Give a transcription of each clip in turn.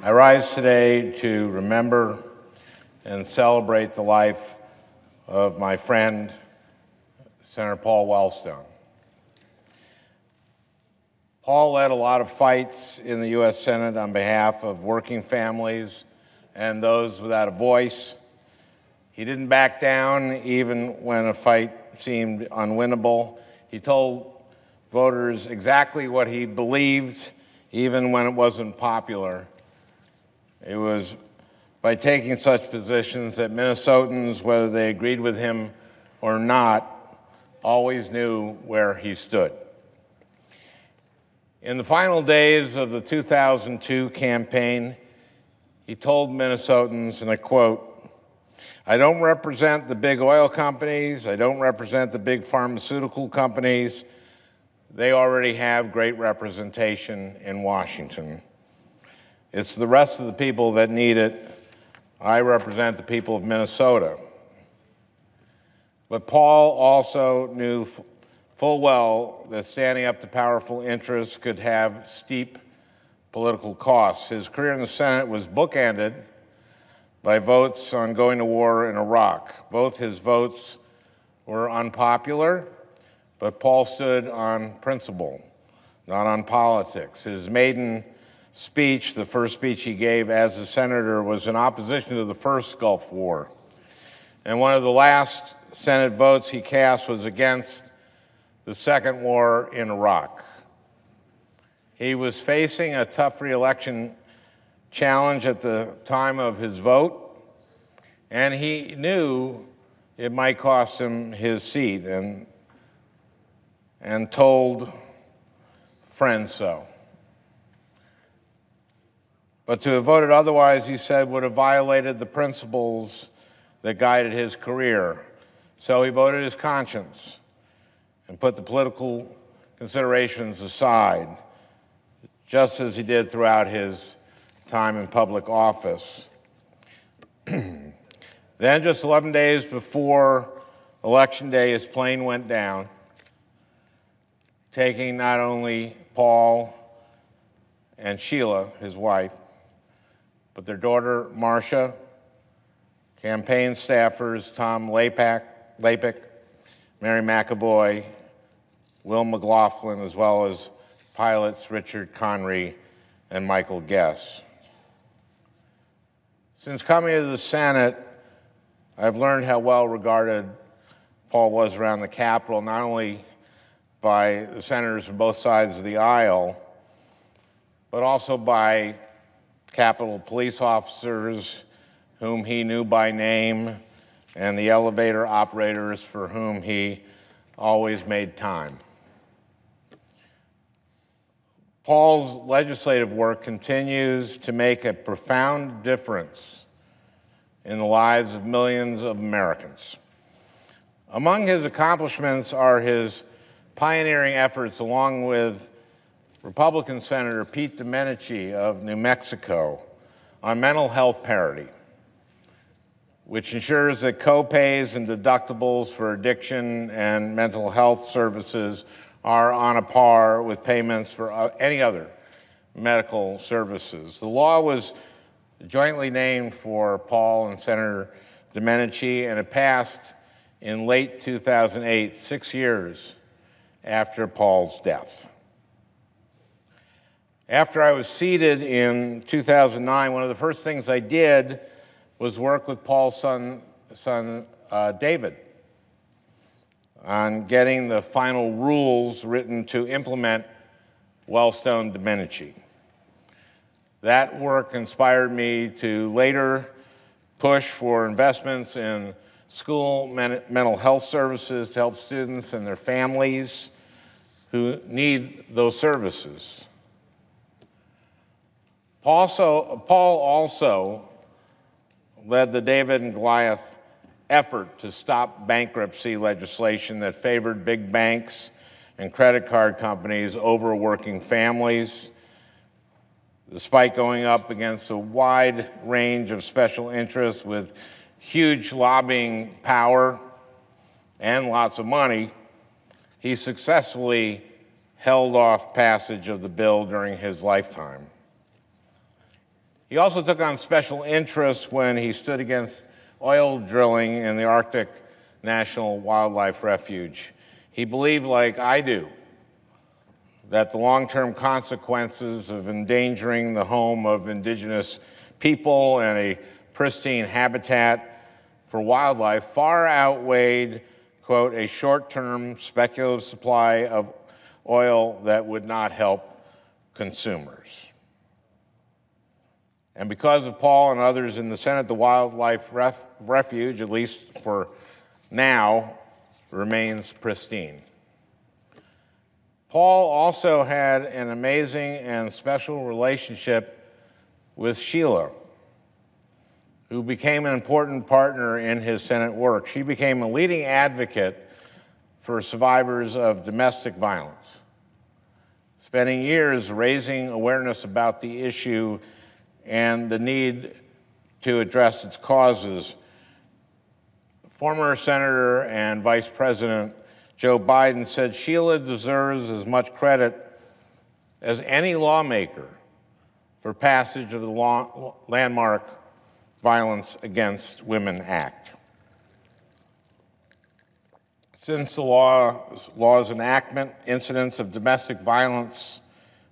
I rise today to remember and celebrate the life of my friend, Senator Paul Wellstone. Paul led a lot of fights in the U.S. Senate on behalf of working families and those without a voice. He didn't back down even when a fight seemed unwinnable. He told voters exactly what he believed, even when it wasn't popular. It was by taking such positions that Minnesotans, whether they agreed with him or not, always knew where he stood. In the final days of the 2002 campaign, he told Minnesotans, and I quote, "I don't represent the big oil companies. I don't represent the big pharmaceutical companies. They already have great representation in Washington. It's the rest of the people that need it. I represent the people of Minnesota." But Paul also knew full well that standing up to powerful interests could have steep political costs. His career in the Senate was bookended by votes on going to war in Iraq. Both his votes were unpopular, but Paul stood on principle, not on politics. His maiden speech, the first speech he gave as a senator, was in opposition to the first Gulf War. And one of the last Senate votes he cast was against the second war in Iraq. He was facing a tough re-election challenge at the time of his vote, and he knew it might cost him his seat, and told friends so. But to have voted otherwise, he said, would have violated the principles that guided his career. So he voted his conscience and put the political considerations aside, just as he did throughout his time in public office. Then, just 11 days before Election Day, his plane went down, taking not only Paul and Sheila, his wife, but their daughter, Marcia, campaign staffers, Tom Lapek, Mary McAvoy, Will McLaughlin, as well as pilots Richard Conry and Michael Guess. Since coming to the Senate, I've learned how well regarded Paul was around the Capitol, not only by the senators from both sides of the aisle, but also by Capitol police officers whom he knew by name and the elevator operators for whom he always made time. Paul's legislative work continues to make a profound difference in the lives of millions of Americans. Among his accomplishments are his pioneering efforts, along with Republican Senator Pete Domenici of New Mexico, on mental health parity, which ensures that co-pays and deductibles for addiction and mental health services are on a par with payments for any other medical services. The law was jointly named for Paul and Senator Domenici, and it passed in late 2008, 6 years after Paul's death. After I was seated in 2009, one of the first things I did was work with Paul's son David on getting the final rules written to implement Wellstone-Domenici. That work inspired me to later push for investments in school mental health services to help students and their families who need those services. Paul also led the David and Goliath effort to stop bankruptcy legislation that favored big banks and credit card companies over working families. Despite going up against a wide range of special interests with huge lobbying power and lots of money, he successfully held off passage of the bill during his lifetime. He also took on special interest when he stood against oil drilling in the Arctic National Wildlife Refuge. He believed, like I do, that the long-term consequences of endangering the home of indigenous people and a pristine habitat for wildlife far outweighed, quote, a short-term speculative supply of oil that would not help consumers. And because of Paul and others in the Senate, the Wildlife Refuge, at least for now, remains pristine. Paul also had an amazing and special relationship with Sheila, who became an important partner in his Senate work. She became a leading advocate for survivors of domestic violence, spending years raising awareness about the issue and the need to address its causes. Former Senator and Vice President Joe Biden said Sheila deserves as much credit as any lawmaker for passage of the landmark Violence Against Women Act. Since the law's enactment, incidents of domestic violence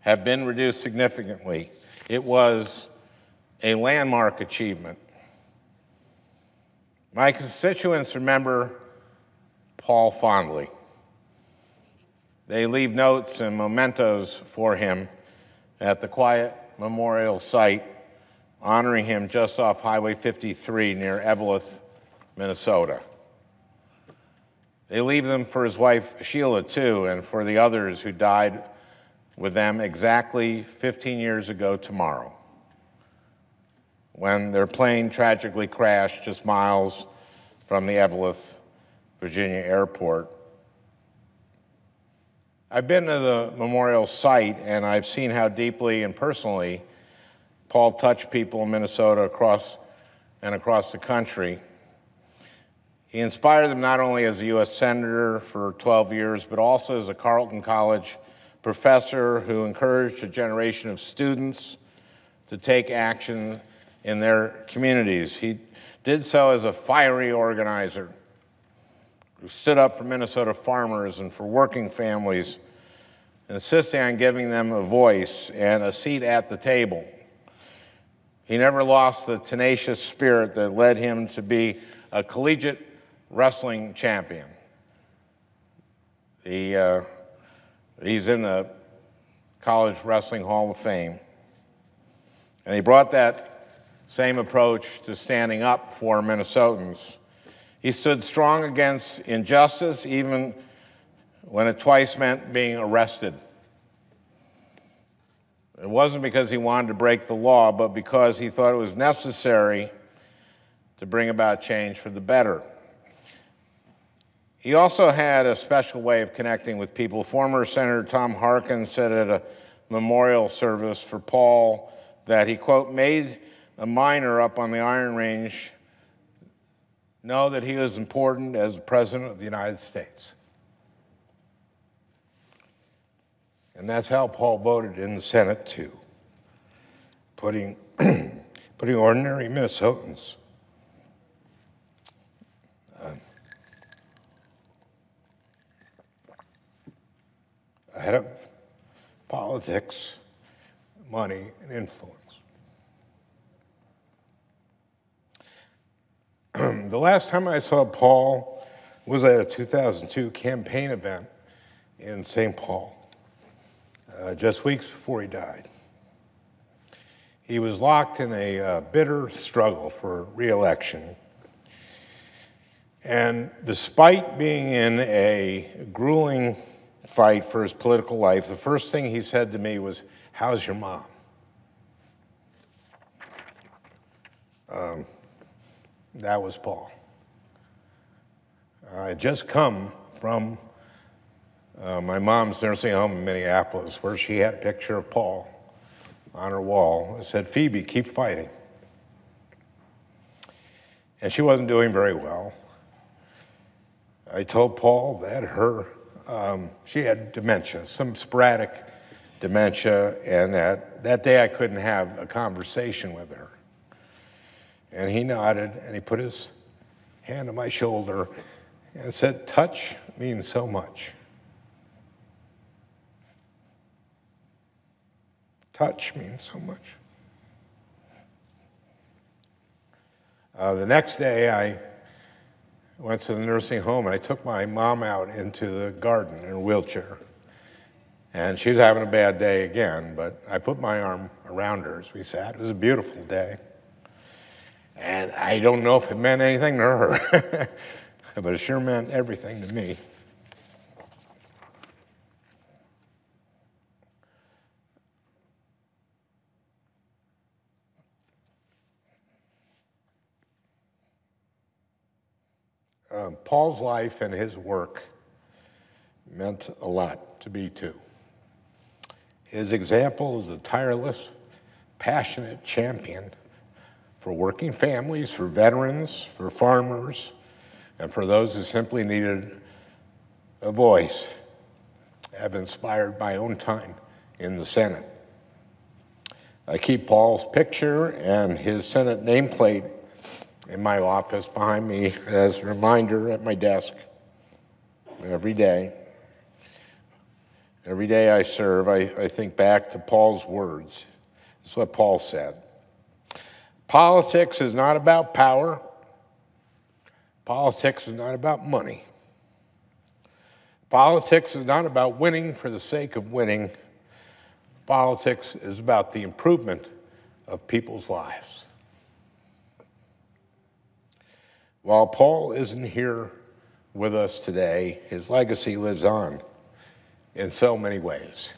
have been reduced significantly. It was a landmark achievement. My constituents remember Paul fondly. They leave notes and mementos for him at the quiet memorial site honoring him just off Highway 53 near Eveleth, Minnesota. They leave them for his wife, Sheila, too, and for the others who died with them exactly 15 years ago tomorrow, when their plane tragically crashed just miles from the Eveleth, Virginia airport. I've been to the memorial site, and I've seen how deeply and personally Paul touched people in Minnesota across the country. He inspired them not only as a U.S. Senator for 12 years, but also as a Carleton College professor who encouraged a generation of students to take action in their communities. He did so as a fiery organizer who stood up for Minnesota farmers and for working families, insisting on giving them a voice and a seat at the table. He never lost the tenacious spirit that led him to be a collegiate wrestling champion. He's in the College Wrestling Hall of Fame. And he brought that same approach to standing up for Minnesotans. He stood strong against injustice, even when it twice meant being arrested. It wasn't because he wanted to break the law, but because he thought it was necessary to bring about change for the better. He also had a special way of connecting with people. Former Senator Tom Harkin said at a memorial service for Paul that he, quote, made a miner up on the Iron Range know that he was important as the President of the United States. And that's how Paul voted in the Senate, too, putting ordinary Minnesotans ahead of politics, money, and influence. The last time I saw Paul was at a 2002 campaign event in St. Paul, just weeks before he died. He was locked in a bitter struggle for re-election. And despite being in a grueling fight for his political life, the first thing he said to me was, "How's your mom?" That was Paul. I had just come from my mom's nursing home in Minneapolis, where she had a picture of Paul on her wall. It said, "Phoebe, keep fighting." And she wasn't doing very well. I told Paul that she had dementia, some sporadic dementia, and that day I couldn't have a conversation with her. And he nodded, and he put his hand on my shoulder and said, "Touch means so much. Touch means so much." The next day, I went to the nursing home, and I took my mom out into the garden in a wheelchair. And she was having a bad day again, but I put my arm around her as we sat. It was a beautiful day. And I don't know if it meant anything to her, but it sure meant everything to me. Paul's life and his work meant a lot to me, too. His example is a tireless, passionate champion for working families, for veterans, for farmers, and for those who simply needed a voice, have inspired my own time in the Senate. I keep Paul's picture and his Senate nameplate in my office behind me as a reminder at my desk every day. Every day I serve, I think back to Paul's words. This is what Paul said. Politics is not about power. Politics is not about money. Politics is not about winning for the sake of winning. Politics is about the improvement of people's lives. While Paul isn't here with us today, his legacy lives on in so many ways.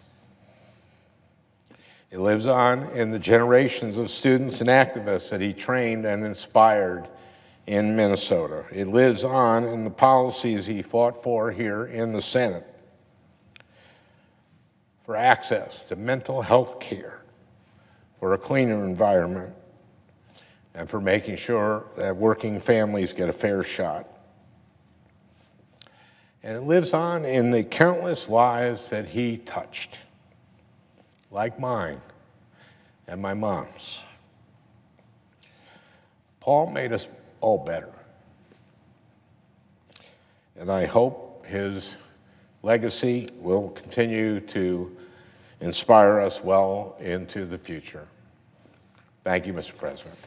It lives on in the generations of students and activists that he trained and inspired in Minnesota. It lives on in the policies he fought for here in the Senate, for access to mental health care, for a cleaner environment, and for making sure that working families get a fair shot. And it lives on in the countless lives that he touched, like mine and my mom's. Paul made us all better. And I hope his legacy will continue to inspire us well into the future. Thank you, Mr. President.